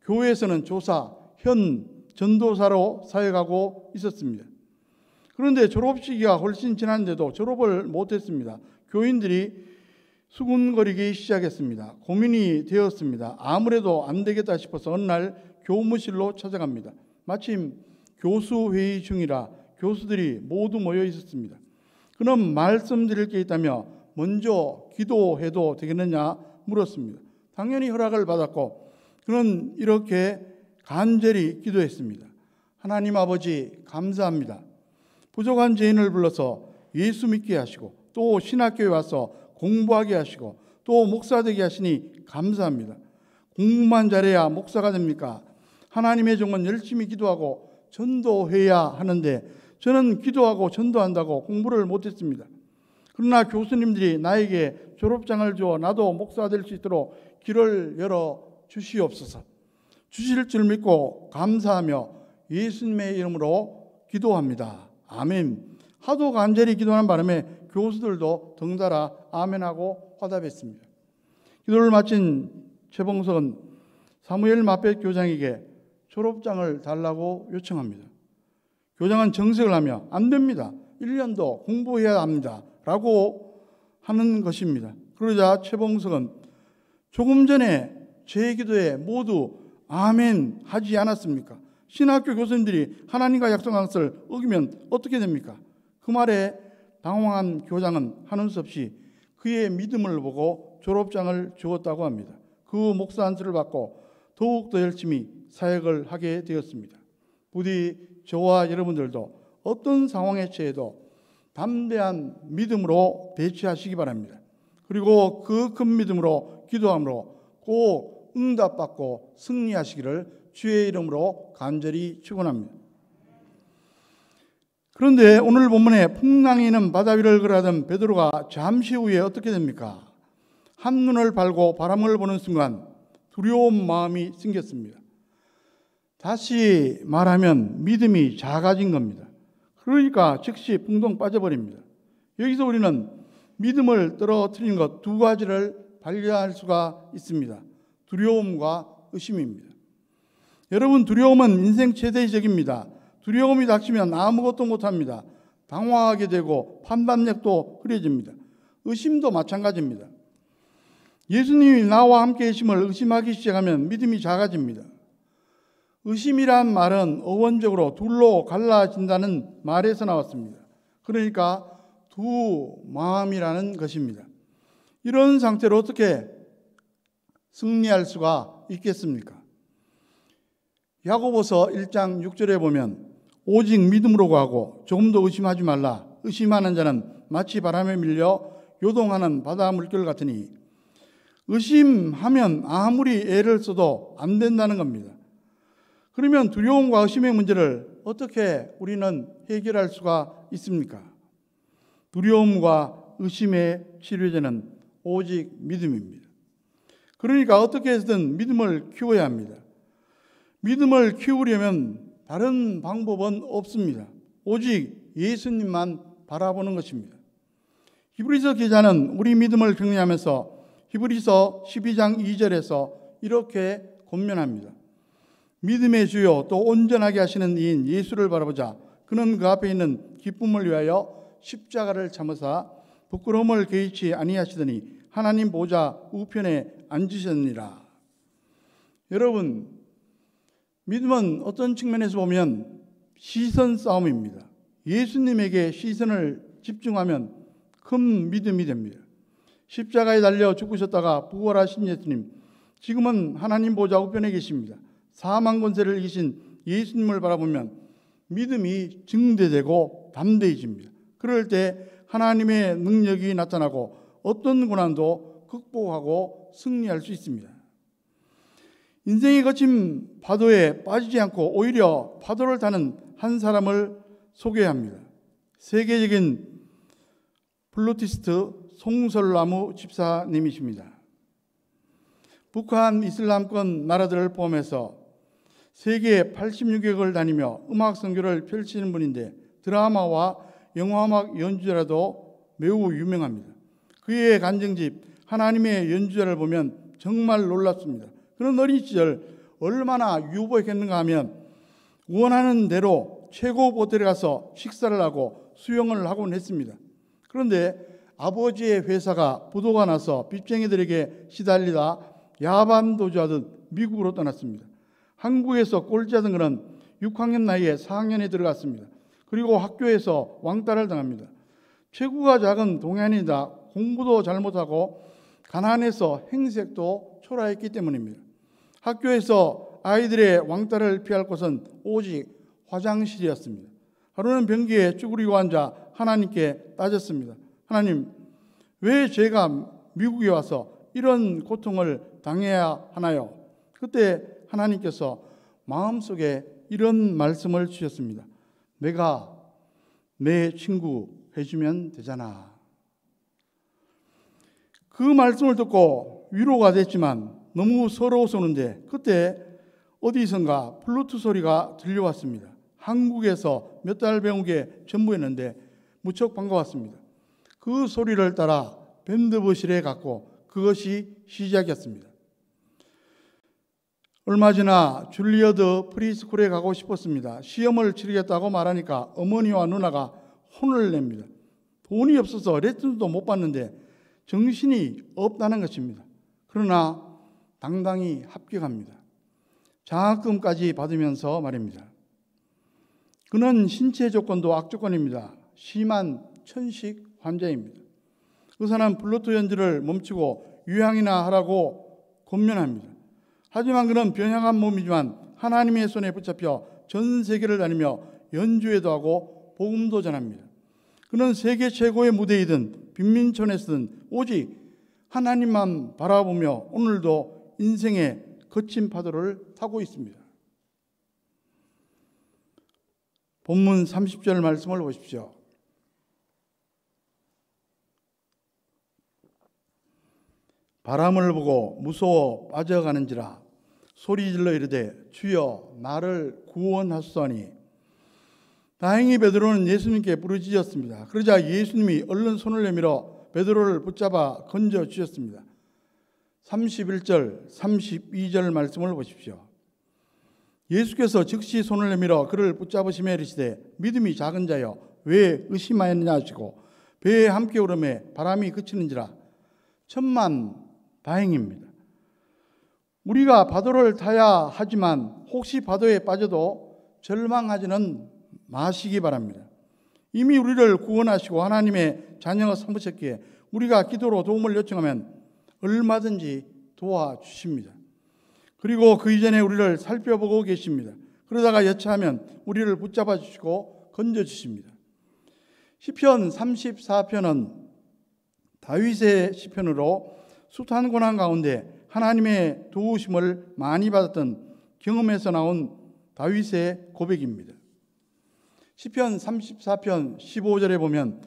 교회에서는 조사, 현 전도사로 사역하고 있었습니다. 그런데 졸업 시기가 훨씬 지났는데도 졸업을 못했습니다. 교인들이 수군거리기 시작했습니다. 고민이 되었습니다. 아무래도 안 되겠다 싶어서 어느 날 교무실로 찾아갑니다. 마침 교수회의 중이라 교수들이 모두 모여 있었습니다. 그럼 말씀드릴 게 있다며 먼저 기도해도 되겠느냐 물었습니다. 당연히 허락을 받았고 그는 이렇게 간절히 기도했습니다. 하나님 아버지 감사합니다. 부족한 죄인을 불러서 예수 믿게 하시고 또 신학교에 와서 공부하게 하시고 또 목사 되게 하시니 감사합니다. 공부만 잘해야 목사가 됩니까? 하나님의 종은 열심히 기도하고 전도해야 하는데 저는 기도하고 전도한다고 공부를 못했습니다. 그러나 교수님들이 나에게 졸업장을 주어 나도 목사 될 수 있도록 길을 열어 주시옵소서. 주실 줄 믿고 감사하며 예수님의 이름으로 기도합니다. 아멘. 하도 간절히 기도하는 바람에 교수들도 덩달아 아멘하고 화답했습니다. 기도를 마친 최봉석은 사무엘 마벳 교장에게 졸업장을 달라고 요청합니다. 교장은 정색을 하며 안 됩니다. 1년도 공부해야 합니다. 라고 하는 것입니다. 그러자 최봉석은 조금 전에 제 기도에 모두 아멘 하지 않았습니까? 신학교 교수님들이 하나님과 약속한 것을 어기면 어떻게 됩니까? 그 말에 당황한 교장은 하는 수 없이 그의 믿음을 보고 졸업장을 주었다고 합니다. 그 목사 안수를 받고 더욱더 열심히 사역을 하게 되었습니다. 부디 저와 여러분들도 어떤 상황에 처해도 담대한 믿음으로 대처하시기 바랍니다. 그리고 그 큰 믿음으로 기도함으로 꼭 응답받고 승리하시기를 주의 이름으로 간절히 축원합니다. 그런데 오늘 본문에 풍랑이 있는 바다 위를 걸어가던 베드로가 잠시 후에 어떻게 됩니까? 한눈을 팔고 바람을 보는 순간 두려운 마음이 생겼습니다. 다시 말하면 믿음이 작아진 겁니다. 그러니까 즉시 붕덩 빠져버립니다. 여기서 우리는 믿음을 떨어뜨리는 것 두 가지를 발견할 수가 있습니다. 두려움과 의심입니다. 여러분, 두려움은 인생 최대의 적입니다. 두려움이 닥치면 아무것도 못합니다. 당황하게 되고 판단력도 흐려집니다. 의심도 마찬가지입니다. 예수님이 나와 함께 계심을 의심하기 시작하면 믿음이 작아집니다. 의심이란 말은 어원적으로 둘로 갈라진다는 말에서 나왔습니다. 그러니까 두 마음이라는 것입니다. 이런 상태로 어떻게 승리할 수가 있겠습니까? 야고보서 1장 6절에 보면 오직 믿음으로 구하고 조금 더 의심하지 말라. 의심하는 자는 마치 바람에 밀려 요동하는 바다 물결 같으니 의심하면 아무리 애를 써도 안 된다는 겁니다. 그러면 두려움과 의심의 문제를 어떻게 우리는 해결할 수가 있습니까? 두려움과 의심의 치료제는 오직 믿음입니다. 그러니까 어떻게 해서든 믿음을 키워야 합니다. 믿음을 키우려면 다른 방법은 없습니다. 오직 예수님만 바라보는 것입니다. 히브리서 기자는 우리 믿음을 격려하면서 히브리서 12장 2절에서 이렇게 권면합니다. 믿음의 주요 또 온전하게 하시는 이인 예수를 바라보자. 그는 그 앞에 있는 기쁨을 위하여 십자가를 참으사 부끄러움을 개의치 아니하시더니 하나님 보좌 우편에 앉으셨느니라. 여러분, 믿음은 어떤 측면에서 보면 시선 싸움입니다. 예수님에게 시선을 집중하면 큰 믿음이 됩니다. 십자가에 달려 죽으셨다가 부활하신 예수님, 지금은 하나님 보좌 우편에 계십니다. 사망 권세를 이기신 예수님을 바라보면 믿음이 증대되고 담대해집니다. 그럴 때 하나님의 능력이 나타나고 어떤 고난도 극복하고 승리할 수 있습니다. 인생의 거친 파도에 빠지지 않고 오히려 파도를 타는 한 사람을 소개합니다. 세계적인 플루티스트 송설나무 집사님이십니다. 북한 이슬람권 나라들을 포함해서 세계 86개국을 다니며 음악 선교를 펼치는 분인데 드라마와 영화음악 연주자라도 매우 유명합니다. 그의 간증집 하나님의 연주자를 보면 정말 놀랍습니다. 그런 어린 시절 얼마나 유복했는가 하면 원하는 대로 최고 호텔에 가서 식사를 하고 수영을 하곤 했습니다. 그런데 아버지의 회사가 부도가 나서 빚쟁이들에게 시달리다 야반도주하듯 미국으로 떠났습니다. 한국에서 꼴찌하던 그는 6학년 나이에 4학년에 들어갔습니다. 그리고 학교에서 왕따를 당합니다. 체구가 작은 동해안이다 공부도 잘못하고 가난해서 행색도 초라했기 때문입니다. 학교에서 아이들의 왕따를 피할 곳은 오직 화장실이었습니다. 하루는 변기에 쭈그리고 앉아 하나님께 따졌습니다. 하나님, 왜 제가 미국에 와서 이런 고통을 당해야 하나요? 그때 하나님께서 마음속에 이런 말씀을 주셨습니다. 내가 내 친구 해주면 되잖아. 그 말씀을 듣고 위로가 됐지만 너무 서러워서 오는데 그때 어디선가 플루트 소리가 들려왔습니다. 한국에서 몇 달 배운 게 전부였는데 무척 반가웠습니다. 그 소리를 따라 밴드부실에 갔고 그것이 시작이었습니다. 얼마 지나 줄리어드 프리스쿨에 가고 싶었습니다. 시험을 치르겠다고 말하니까 어머니와 누나가 혼을 냅니다. 돈이 없어서 레슨도 못 받는데 정신이 없다는 것입니다. 그러나 당당히 합격합니다. 장학금까지 받으면서 말입니다. 그는 신체 조건도 악조건입니다. 심한 천식 환자입니다. 의사는 플루트 연주를 멈추고 유향이나 하라고 권면합니다. 하지만 그는 변형한 몸이지만 하나님의 손에 붙잡혀 전 세계를 다니며 연주회도 하고 복음도 전합니다. 그는 세계 최고의 무대이든 빈민촌에서든 오직 하나님만 바라보며 오늘도 인생의 거친 파도를 타고 있습니다. 본문 30절 말씀을 보십시오. 바람을 보고 무서워 빠져가는지라 소리질러 이르되 주여 나를 구원하소서하니 다행히 베드로는 예수님께 부르짖었습니다. 그러자 예수님이 얼른 손을 내밀어 베드로를 붙잡아 건져 주셨습니다. 31절 32절 말씀을 보십시오. 예수께서 즉시 손을 내밀어 그를 붙잡으시며 이르시되 믿음이 작은 자여 왜 의심하였느냐 하시고 배에 함께 오르매 바람이 그치는지라. 천만 다행입니다. 우리가 파도를 타야 하지만 혹시 파도에 빠져도 절망하지는 마시기 바랍니다. 이미 우리를 구원하시고 하나님의 자녀가 삼으셨기에 우리가 기도로 도움을 요청하면 얼마든지 도와주십니다. 그리고 그 이전에 우리를 살펴보고 계십니다. 그러다가 여차하면 우리를 붙잡아 주시고 건져 주십니다. 시편 34편은 다윗의 시편으로 숱한 고난 가운데 하나님의 도우심을 많이 받았던 경험에서 나온 다윗의 고백입니다. 시편 34편 15절에 보면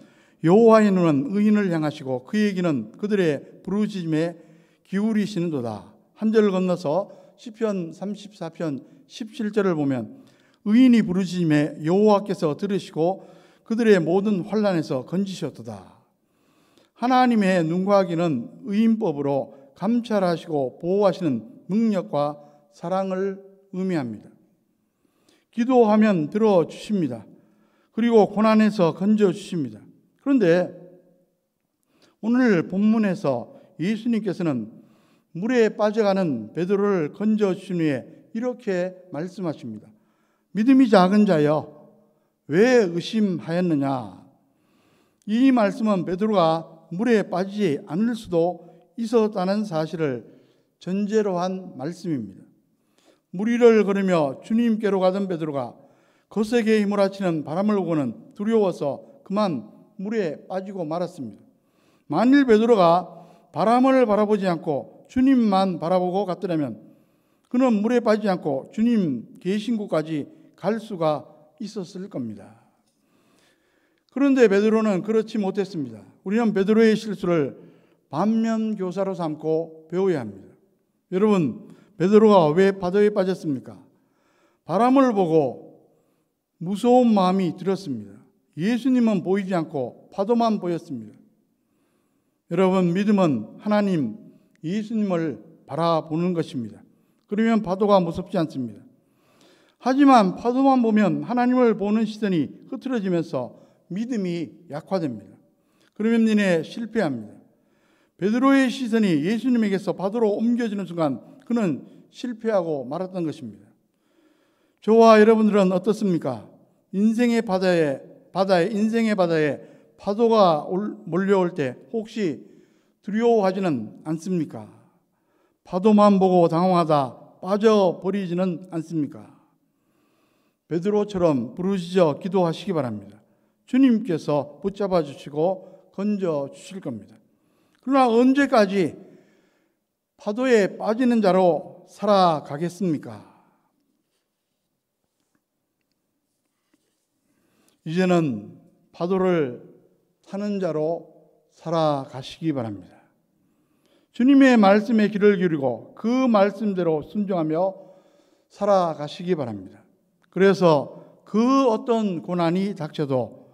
여호와의 눈은 의인을 향하시고 그의 귀는 그들의 부르짖음에 기울이시는도다. 한 절을 건너서 시편 34편 17절을 보면 의인이 부르짖음에 여호와께서 들으시고 그들의 모든 환난에서 건지셨도다. 하나님의 눈과 귀는 의인법으로 감찰하시고 보호하시는 능력과 사랑을 의미합니다. 기도하면 들어주십니다. 그리고 고난에서 건져주십니다. 그런데 오늘 본문에서 예수님께서는 물에 빠져가는 베드로를 건져주신 후에 이렇게 말씀하십니다. 믿음이 작은 자여 왜 의심하였느냐. 이 말씀은 베드로가 물에 빠지지 않을 수도 있었다는 사실을 전제로 한 말씀입니다. 물 위를 걸으며 주님께로 가던 베드로가 거세게 휘몰아치는 바람을 보고는 두려워서 그만 물에 빠지고 말았습니다. 만일 베드로가 바람을 바라보지 않고 주님만 바라보고 갔더라면 그는 물에 빠지지 않고 주님 계신 곳까지 갈 수가 있었을 겁니다. 그런데 베드로는 그렇지 못했습니다. 우리는 베드로의 실수를 반면교사로 삼고 배워야 합니다. 여러분, 베드로가 왜 바다에 빠졌습니까? 바람을 보고 무서운 마음이 들었습니다. 예수님은 보이지 않고 파도만 보였습니다. 여러분, 믿음은 하나님, 예수님을 바라보는 것입니다. 그러면 파도가 무섭지 않습니다. 하지만 파도만 보면 하나님을 보는 시선이 흐트러지면서 믿음이 약화됩니다. 그러면 니네 실패합니다. 베드로의 시선이 예수님에게서 파도로 옮겨지는 순간 그는 실패하고 말았던 것입니다. 저와 여러분들은 어떻습니까? 인생의 바다에 파도가 몰려올 때 혹시 두려워하지는 않습니까? 파도만 보고 당황하다 빠져버리지는 않습니까? 베드로처럼 부르짖어 기도하시기 바랍니다. 주님께서 붙잡아 주시고 건져 주실 겁니다. 그러나 언제까지 파도에 빠지는 자로 살아가겠습니까? 이제는 파도를 타는 자로 살아가시기 바랍니다. 주님의 말씀에 귀를 기울이고 그 말씀대로 순종하며 살아가시기 바랍니다. 그래서 그 어떤 고난이 닥쳐도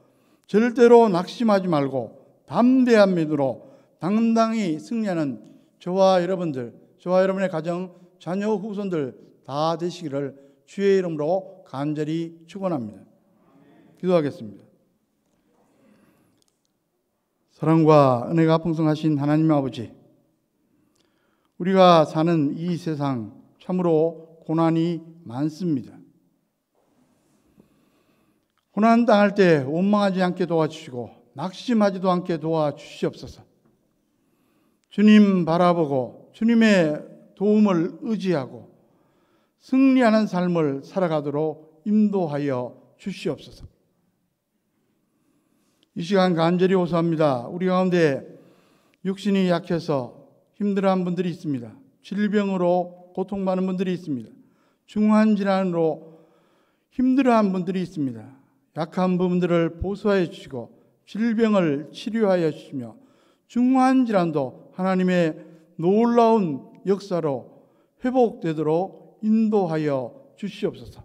절대로 낙심하지 말고 담대한 믿음으로 당당히 승리하는 저와 여러분의 가정, 자녀, 후손들 다 되시기를 주의 이름으로 간절히 축원합니다. 기도하겠습니다. 사랑과 은혜가 풍성하신 하나님 아버지, 우리가 사는 이 세상 참으로 고난이 많습니다. 고난 당할 때 원망하지 않게 도와주시고 낙심하지도 않게 도와주시옵소서. 주님 바라보고 주님의 도움을 의지하고 승리하는 삶을 살아가도록 인도하여 주시옵소서. 이 시간 간절히 호소합니다. 우리 가운데 육신이 약해서 힘들어하는 분들이 있습니다. 질병으로 고통받는 분들이 있습니다. 중환 질환으로 힘들어하는 분들이 있습니다. 약한 부분들을 보수하여 주시고 질병을 치료하여 주시며 중환 질환도 하나님의 놀라운 역사로 회복되도록 인도하여 주시옵소서.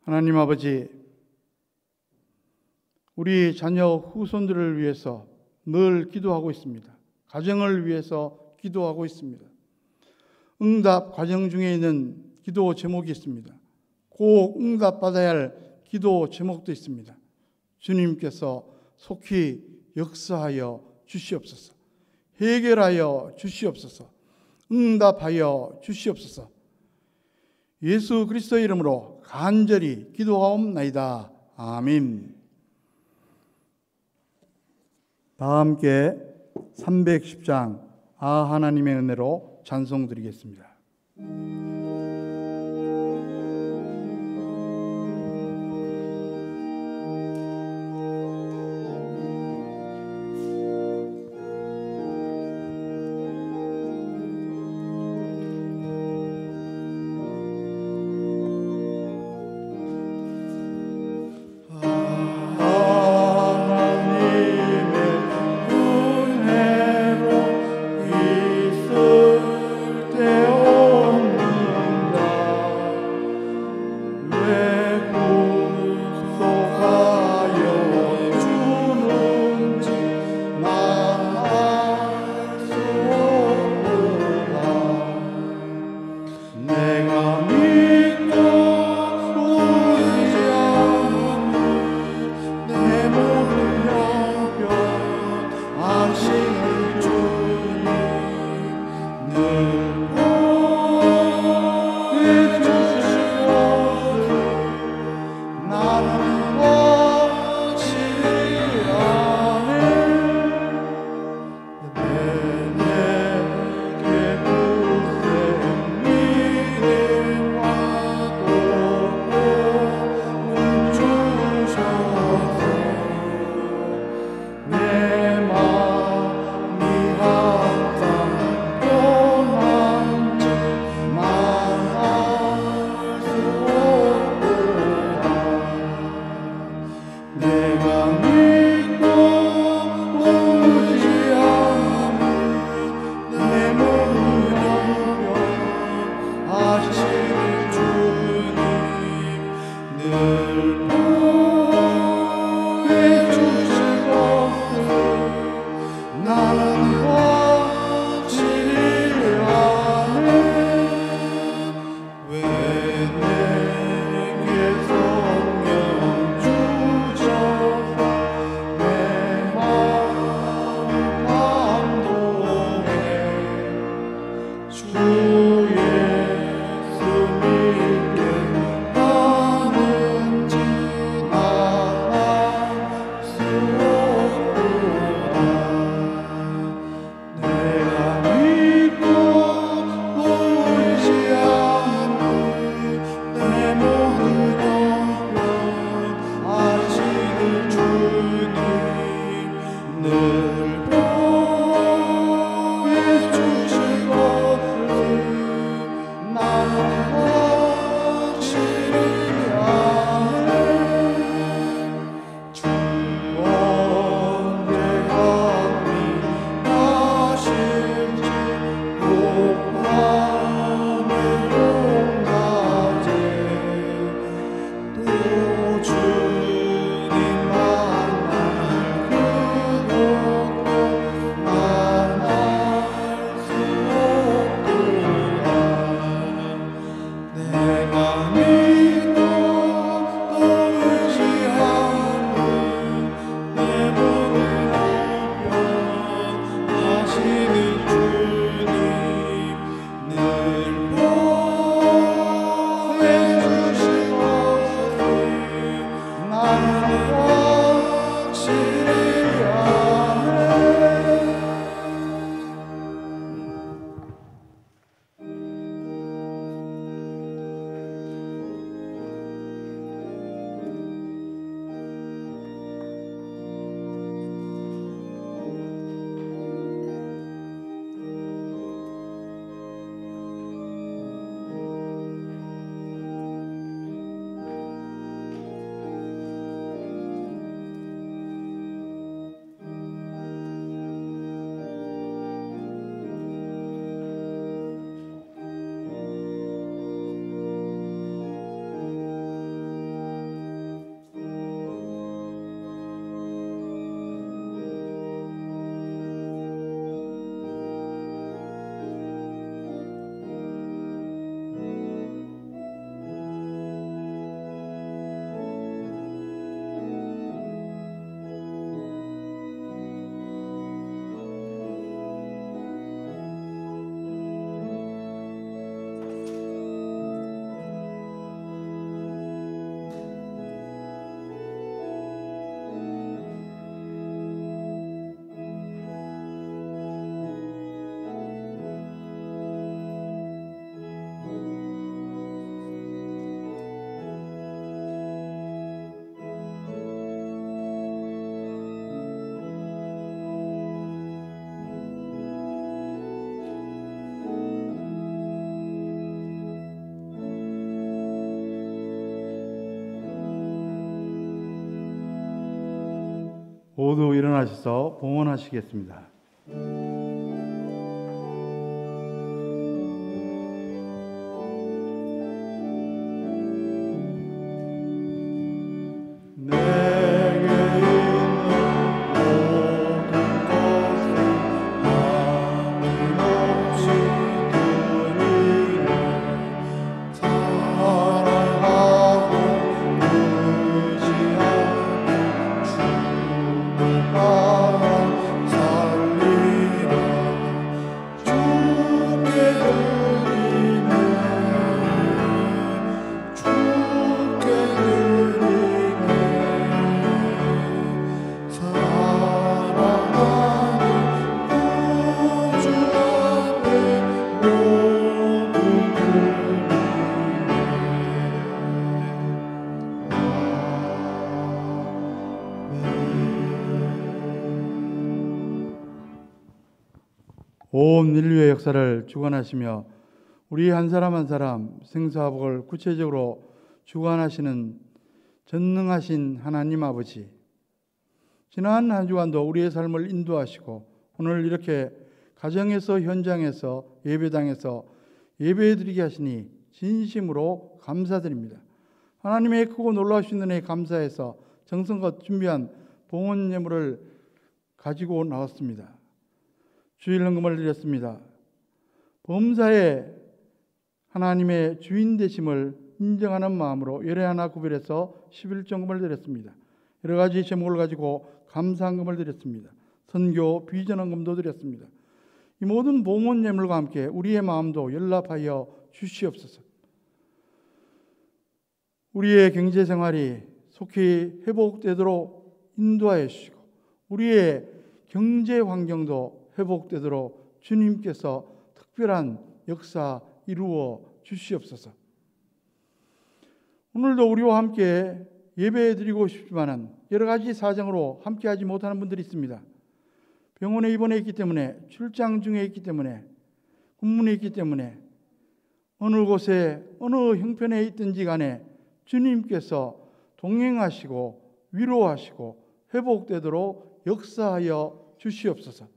하나님 아버지, 우리 자녀 후손들을 위해서 늘 기도하고 있습니다. 가정을 위해서 기도하고 있습니다. 응답 과정 중에 있는 기도 제목이 있습니다. 꼭 응답받아야 할 기도 제목도 있습니다. 주님께서 속히 역사하여 주시옵소서. 해결하여 주시옵소서. 응답하여 주시옵소서. 예수 그리스도의 이름으로 간절히 기도하옵나이다. 아멘. 다 함께 310장 아 하나님의 은혜로 찬송 드리겠습니다. 모두 일어나셔서 봉헌하시겠습니다. 온 인류의 역사를 주관하시며 우리 한 사람 한 사람 생사복을 구체적으로 주관하시는 전능하신 하나님 아버지, 지난 한 주간도 우리의 삶을 인도하시고 오늘 이렇게 가정에서 현장에서 예배당에서 예배드리게 하시니 진심으로 감사드립니다. 하나님의 크고 놀라우신 은혜에 감사해서 정성껏 준비한 봉헌 예물을 가지고 나왔습니다. 주일 헌금을 드렸습니다. 범사에 하나님의 주인 되심을 인정하는 마음으로 열애 하나 구별해서 11종금을 드렸습니다. 여러 가지 제목을 가지고 감사헌금을 드렸습니다. 선교 비전 헌금도 드렸습니다. 이 모든 봉헌 예물과 함께 우리의 마음도 연락하여 주시옵소서. 우리의 경제 생활이 속히 회복되도록 인도하여 주시고 우리의 경제 환경도 회복되도록 주님께서 특별한 역사 이루어 주시옵소서. 오늘도 우리와 함께 예배드리고 싶지만 여러 가지 사정으로 함께하지 못하는 분들이 있습니다. 병원에 입원해 있기 때문에, 출장 중에 있기 때문에, 군문에 있기 때문에 어느 곳에 어느 형편에 있든지 간에 주님께서 동행하시고 위로하시고 회복되도록 역사하여 주시옵소서.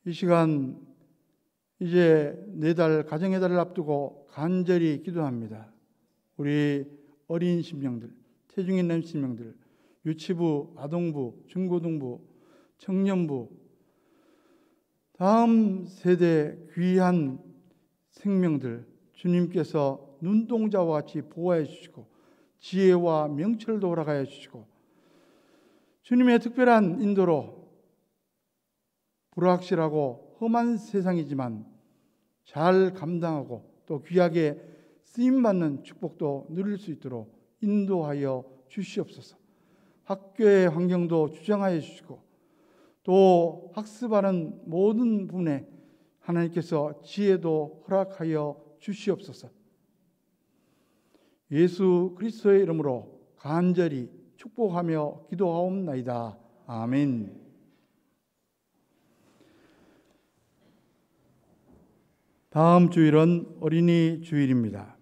이 시간 이제 4달 가정의 달을 앞두고 간절히 기도합니다. 우리 어린 심령들, 체중 있는 심령들, 유치부, 아동부, 중고등부, 청년부, 다음 세대 귀한 생명들 주님께서 눈동자와 같이 보호해 주시고 지혜와 명철도 허락하여 주시고 주님의 특별한 인도로 불확실하고 험한 세상이지만 잘 감당하고 또 귀하게 쓰임받는 축복도 누릴 수 있도록 인도하여 주시옵소서. 학교의 환경도 주장하여 주시고 또 학습하는 모든 분에 하나님께서 지혜도 허락하여 주시옵소서. 예수 그리스도의 이름으로 간절히 축복하며 기도하옵나이다. 아멘. 다음 주일은 어린이 주일입니다.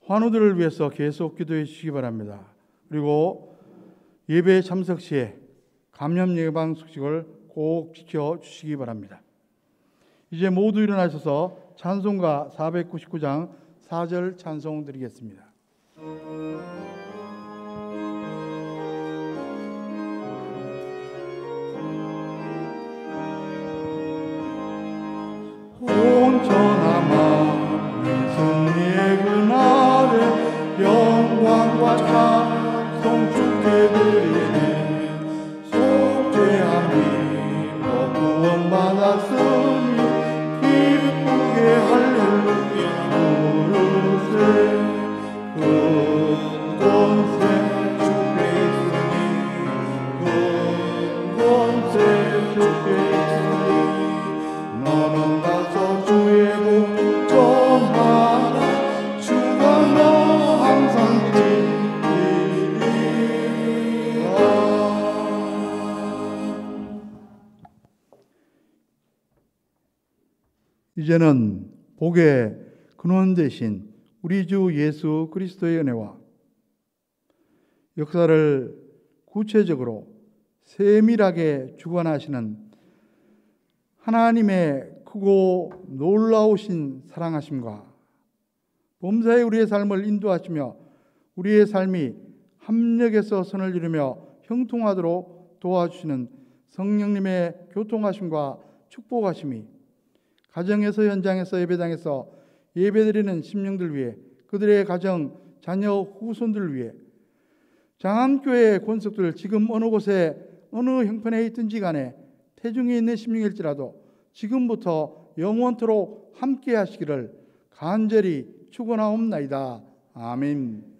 환우들을 위해서 계속 기도해 주시기 바랍니다. 그리고 예배 참석 시에 감염 예방 수칙을 꼭 지켜주시기 바랍니다. 이제 모두 일어나셔서 찬송가 499장 4절 찬송 드리겠습니다. 온전함아 승리의 그날에 영광과 찬송 주께 드리네. 속죄함이 너 구원받았으니 기쁘게 할렐루야 부르세. 큰 권세 주께 있으니 큰 권세 주께 있으니 너는 가서 주의 복 전하라. 주가 너 항상 지키리라. 이제는 복의 근원 되신 우리 주 예수 그리스도의 은혜와 역사를 구체적으로 세밀하게 주관하시는 하나님의 크고 놀라우신 사랑하심과 범사에 우리의 삶을 인도하시며 우리의 삶이 합력해서 선을 이루며 형통하도록 도와주시는 성령님의 교통하심과 축복하심이 가정에서, 현장에서, 예배당에서 예배드리는 심령들 위해, 그들의 가정, 자녀, 후손들 위해, 장안교회의 권속들 지금 어느 곳에 어느 형편에 있든지 간에 태중에 있는 심령일지라도 지금부터 영원토록 함께 하시기를 간절히 축원하옵나이다. 아멘.